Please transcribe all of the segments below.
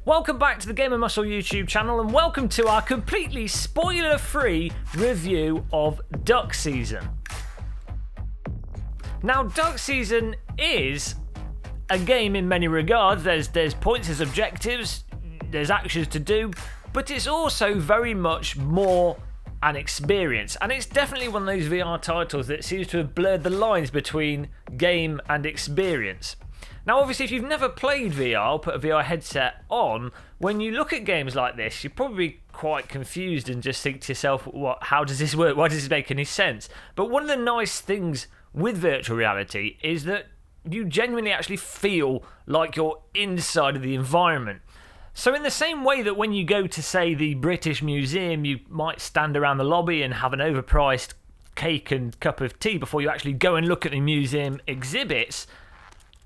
Welcome back to the Gamer Muscle YouTube channel and welcome to our completely spoiler-free review of Duck Season. Now, Duck Season is a game in many regards. There's points, there's objectives, there's actions to do, but it's also very much more an experience. And it's definitely one of those VR titles that seems to have blurred the lines between game and experience. Now, obviously, if you've never played VR or put a VR headset on, when you look at games like this, you're probably quite confused and just think to yourself, how does this work? Why does this make any sense? But one of the nice things with virtual reality is that you genuinely actually feel like you're inside of the environment. So in the same way that when you go to, say, the British Museum, you might stand around the lobby and have an overpriced cake and cup of tea before you actually go and look at the museum exhibits,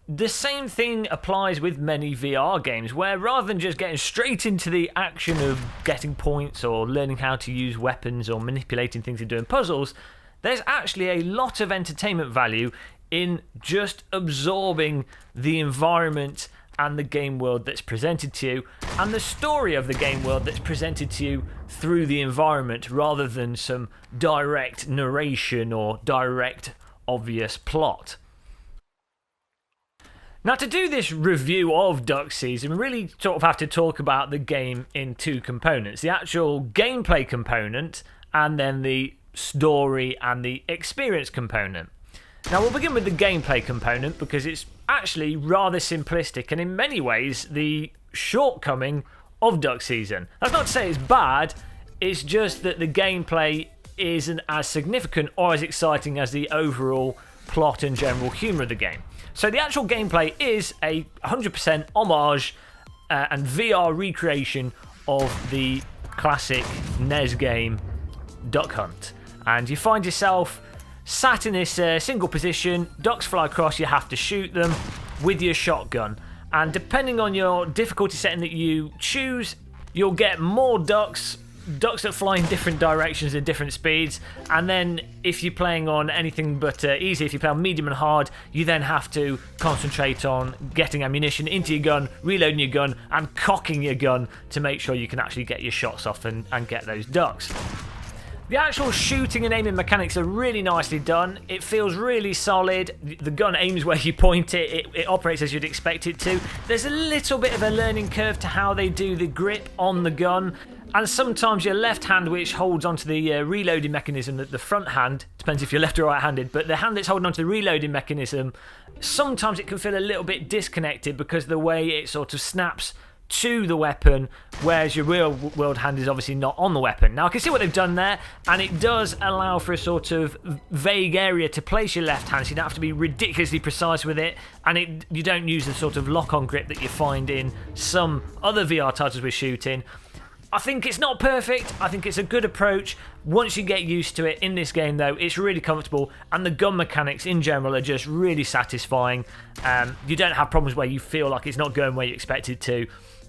the same thing applies with many VR games, where rather than just getting straight into the action of getting points or learning how to use weapons or manipulating things and doing puzzles, there's actually a lot of entertainment value in just absorbing the environment and the game world that's presented to you, and the story of the game world that's presented to you through the environment, rather than some direct narration or direct, obvious plot. Now, to do this review of Duck Season, we really sort of have to talk about the game in two components. The actual gameplay component, and then the story and the experience component. Now, we'll begin with the gameplay component because it's actually rather simplistic and in many ways the shortcoming of Duck Season. That's not to say it's bad, it's just that the gameplay isn't as significant or as exciting as the overall plot and general humour of the game. So the actual gameplay is a 100% homage and VR recreation of the classic NES game Duck Hunt. And you find yourself sat in this single position, ducks fly across, you have to shoot them with your shotgun. And depending on your difficulty setting that you choose, you'll get more ducks that fly in different directions at different speeds, and then if you're playing on anything but easy, if you play on medium and hard, you then have to concentrate on getting ammunition into your gun, reloading your gun, and cocking your gun to make sure you can actually get your shots off and get those ducks. The actual shooting and aiming mechanics are really nicely done. It feels really solid. The gun aims where you point it. It operates as you'd expect it to. There's a little bit of a learning curve to how they do the grip on the gun. And sometimes your left hand, which holds onto the reloading mechanism, that the front hand, depends if you're left or right-handed, but the hand that's holding onto the reloading mechanism, sometimes it can feel a little bit disconnected because the way it sort of snaps to the weapon, whereas your real world hand is obviously not on the weapon. Now, I can see what they've done there, and it does allow for a sort of vague area to place your left hand, so you don't have to be ridiculously precise with it, and you don't use the sort of lock-on grip that you find in some other VR titles with shooting. I think it's not perfect. I think it's a good approach. Once you get used to it in this game, though, it's really comfortable, and the gun mechanics in general are just really satisfying. You don't have problems where you feel like it's not going where you expect it to.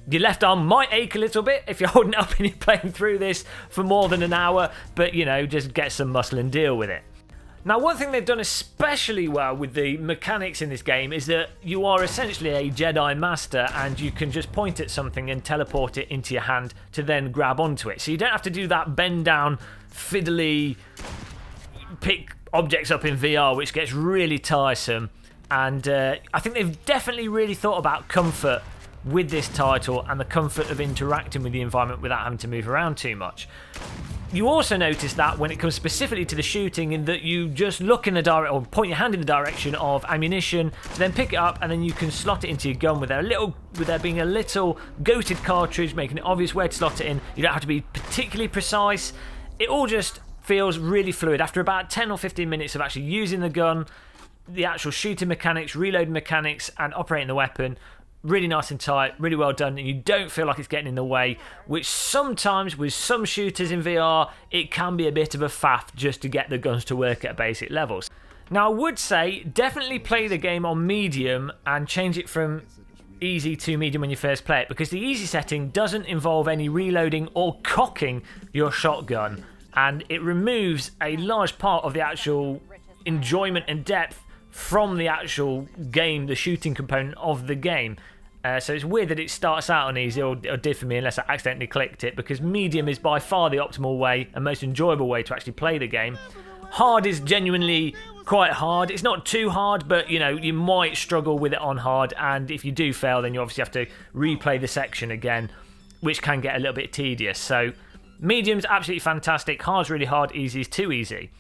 Your left arm might ache a little bit if you're holding it up and you're playing through this for more than an hour, but, you know, just get some muscle and deal with it. Now, one thing they've done especially well with the mechanics in this game is that you are essentially a Jedi Master, and you can just point at something and teleport it into your hand to then grab onto it. So you don't have to do that bend down, fiddly, pick objects up in VR, which gets really tiresome. And I think they've definitely really thought about comfort with this title and the comfort of interacting with the environment without having to move around too much. You also notice that when it comes specifically to the shooting, in that you just look in the direction, or point your hand in the direction of ammunition, to then pick it up, and then you can slot it into your gun with there being a little goated cartridge, making it obvious where to slot it in. You don't have to be particularly precise. It all just feels really fluid. After about 10 or 15 minutes of actually using the gun, the actual shooting mechanics, reloading mechanics, and operating the weapon, really nice and tight, really well done, and you don't feel like it's getting in the way, which sometimes with some shooters in VR, it can be a bit of a faff just to get the guns to work at basic levels. Now, I would say definitely play the game on medium and change it from easy to medium when you first play it, because the easy setting doesn't involve any reloading or cocking your shotgun, and it removes a large part of the actual enjoyment and depth from the actual game, the shooting component of the game. So it's weird that it starts out on easy, or did for me, unless I accidentally clicked it, because medium is by far the optimal way and most enjoyable way to actually play the game. Hard is genuinely quite hard. It's not too hard, but you might struggle with it on hard, and if you do fail, then you obviously have to replay the section again, which can get a little bit tedious. So medium's absolutely fantastic, hard's really hard, easy's too easy.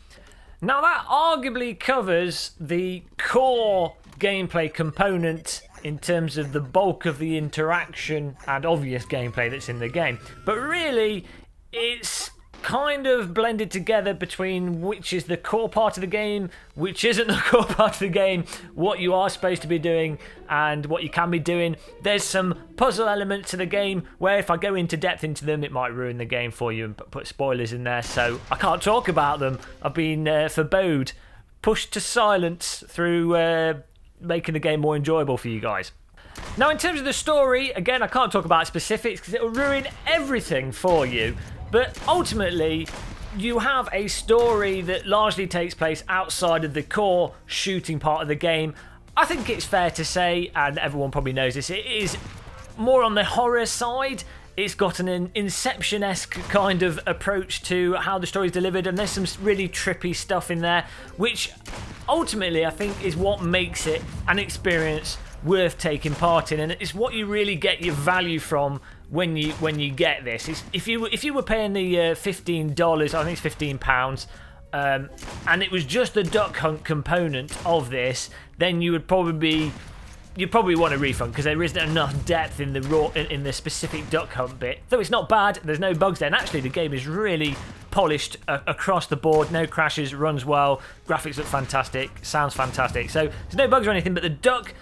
Now that arguably covers the core gameplay component in terms of the bulk of the interaction and obvious gameplay that's in the game. But really, it's kind of blended together between which is the core part of the game, which isn't the core part of the game, what you are supposed to be doing and what you can be doing. There's some puzzle elements to the game where if I go into depth into them, it might ruin the game for you and put spoilers in there, so I can't talk about them. I've been forbode, pushed to silence through making the game more enjoyable for you guys. Now in terms of the story, again, I can't talk about specifics because it will ruin everything for you. But ultimately, you have a story that largely takes place outside of the core shooting part of the game. I think it's fair to say, and everyone probably knows this, it is more on the horror side. It's got an Inception-esque kind of approach to how the story's delivered, and there's some really trippy stuff in there, which ultimately I think is what makes it an experience worth taking part in, and it's what you really get your value from when you get this. If you were paying the $15, I think it's £15, and it was just the duck hunt component of this, then you'd probably want a refund because there isn't enough depth in the specific duck hunt bit. Though it's not bad, there's no bugs there, and actually the game is really polished across the board, no crashes, runs well, graphics look fantastic, sounds fantastic. So there's no bugs or anything, but the duck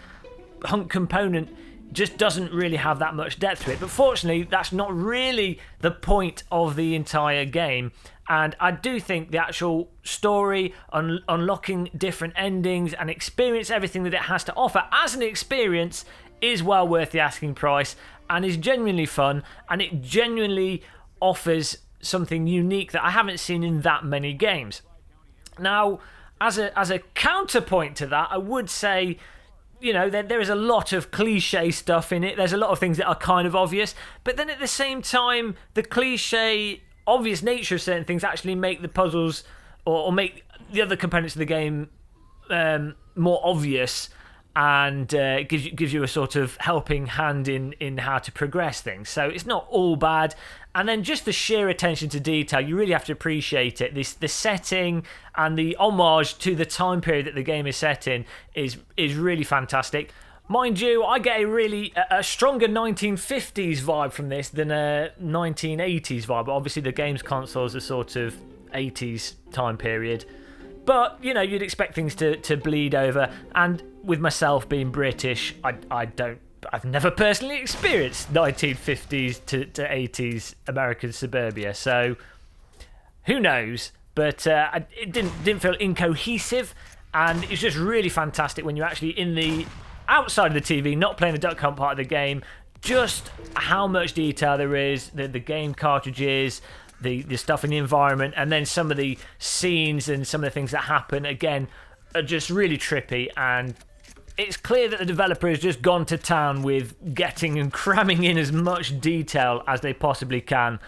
hunt component just doesn't really have that much depth to it. But fortunately, that's not really the point of the entire game. And I do think the actual story, unlocking different endings and experience everything that it has to offer as an experience is well worth the asking price and is genuinely fun, and it genuinely offers something unique that I haven't seen in that many games. Now, as a counterpoint to that, I would say, there is a lot of cliche stuff in it. There's a lot of things that are kind of obvious, but then at the same time, the cliche, obvious nature of certain things actually make the puzzles or make the other components of the game more obvious, and gives you a sort of helping hand in how to progress things. So it's not all bad. And then just the sheer attention to detail, you really have to appreciate it. The setting and the homage to the time period that the game is set in is really fantastic. Mind you, I get a stronger 1950s vibe from this than a 1980s vibe. Obviously, the game's consoles are sort of 80s time period. But, you'd expect things to bleed over. And with myself being British, I've never personally experienced 1950s to 80s American suburbia, so who knows? But it didn't feel incohesive, and it's just really fantastic when you're actually in the outside of the TV, not playing the duck hunt part of the game, just how much detail there is, the game cartridges, the stuff in the environment, and then some of the scenes and some of the things that happen, again, are just really trippy. And it's clear that the developer has just gone to town with getting and cramming in as much detail as they possibly can,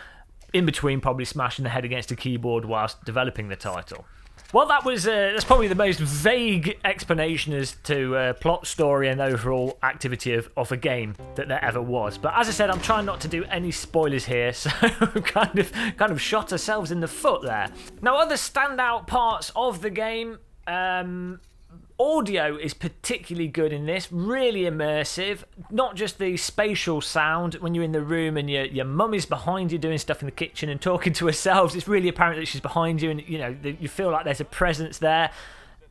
in between probably smashing the head against a keyboard whilst developing the title. Well, that's probably the most vague explanation as to plot, story, and overall activity of a game that there ever was. But as I said, I'm trying not to do any spoilers here, so kind of shot ourselves in the foot there. Now, other standout parts of the game. Audio is particularly good in this, really immersive. Not just the spatial sound when you're in the room and your mum is behind you doing stuff in the kitchen and talking to herself. It's really apparent that she's behind you, and you feel like there's a presence there.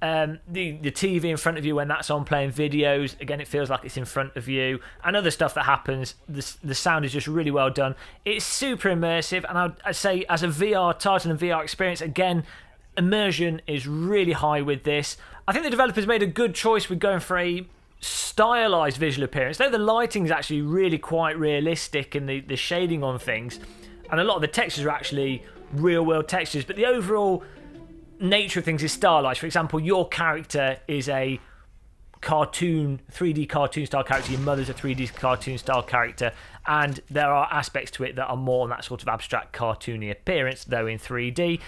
The TV in front of you when that's on playing videos, again, it feels like it's in front of you, and other stuff that happens. The sound is just really well done. It's super immersive, and I'd say as a VR title and VR experience, again, immersion is really high with this. I think the developers made a good choice with going for a stylized visual appearance, though the lighting is actually really quite realistic and the shading on things, and a lot of the textures are actually real world textures, but the overall nature of things is stylized. For example, your character is a cartoon, 3D cartoon style character. Your mother's a 3D cartoon style character, and there are aspects to it that are more on that sort of abstract cartoony appearance, though in 3D.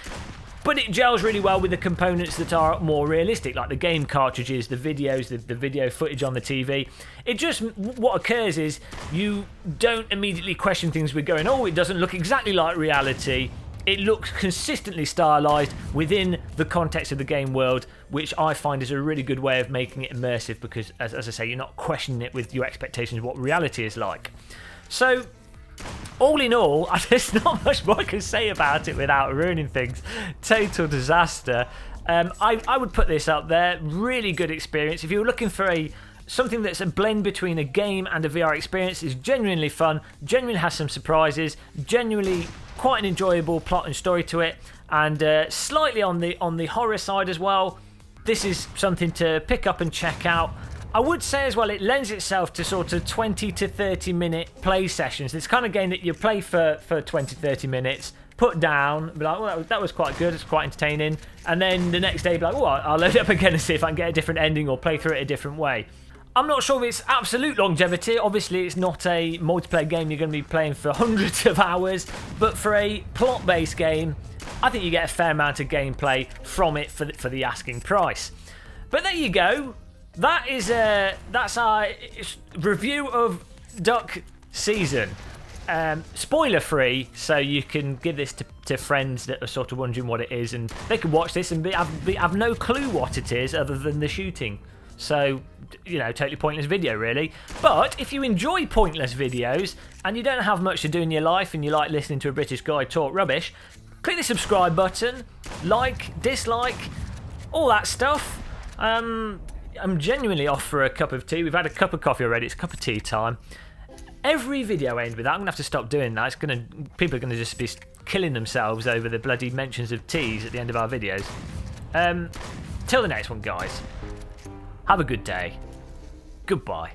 But it gels really well with the components that are more realistic, like the game cartridges, the videos, the video footage on the TV. It just, what occurs is you don't immediately question things with going, oh, it doesn't look exactly like reality. It looks consistently stylized within the context of the game world, which I find is a really good way of making it immersive because, as I say, you're not questioning it with your expectations of what reality is like. So, all in all, there's not much more I can say about it without ruining things. Total disaster. I would put this up there. Really good experience. If you're looking for something that's a blend between a game and a VR experience, it's genuinely fun, genuinely has some surprises, genuinely quite an enjoyable plot and story to it, and slightly on the horror side as well. This is something to pick up and check out. I would say as well, it lends itself to sort of 20 to 30 minute play sessions. It's the kind of game that you play for 20, 30 minutes, put down, be like, well, that was quite good, it's quite entertaining, and then the next day be like, oh, I'll load it up again and see if I can get a different ending or play through it a different way. I'm not sure of its absolute longevity. Obviously, it's not a multiplayer game you're going to be playing for hundreds of hours, but for a plot-based game, I think you get a fair amount of gameplay from it for the asking price. But there you go. That's our review of Duck Season. Spoiler free, so you can give this to friends that are sort of wondering what it is, and they can watch this and have no clue what it is other than the shooting. So, you know, totally pointless video really. But if you enjoy pointless videos and you don't have much to do in your life and you like listening to a British guy talk rubbish, click the subscribe button, like, dislike, all that stuff. I'm genuinely off for a cup of tea. We've had a cup of coffee already. It's cup of tea time. Every video ends with that. I'm gonna have to stop doing that. People are gonna just be killing themselves over the bloody mentions of teas at the end of our videos. Till the next one, guys. Have a good day. Goodbye.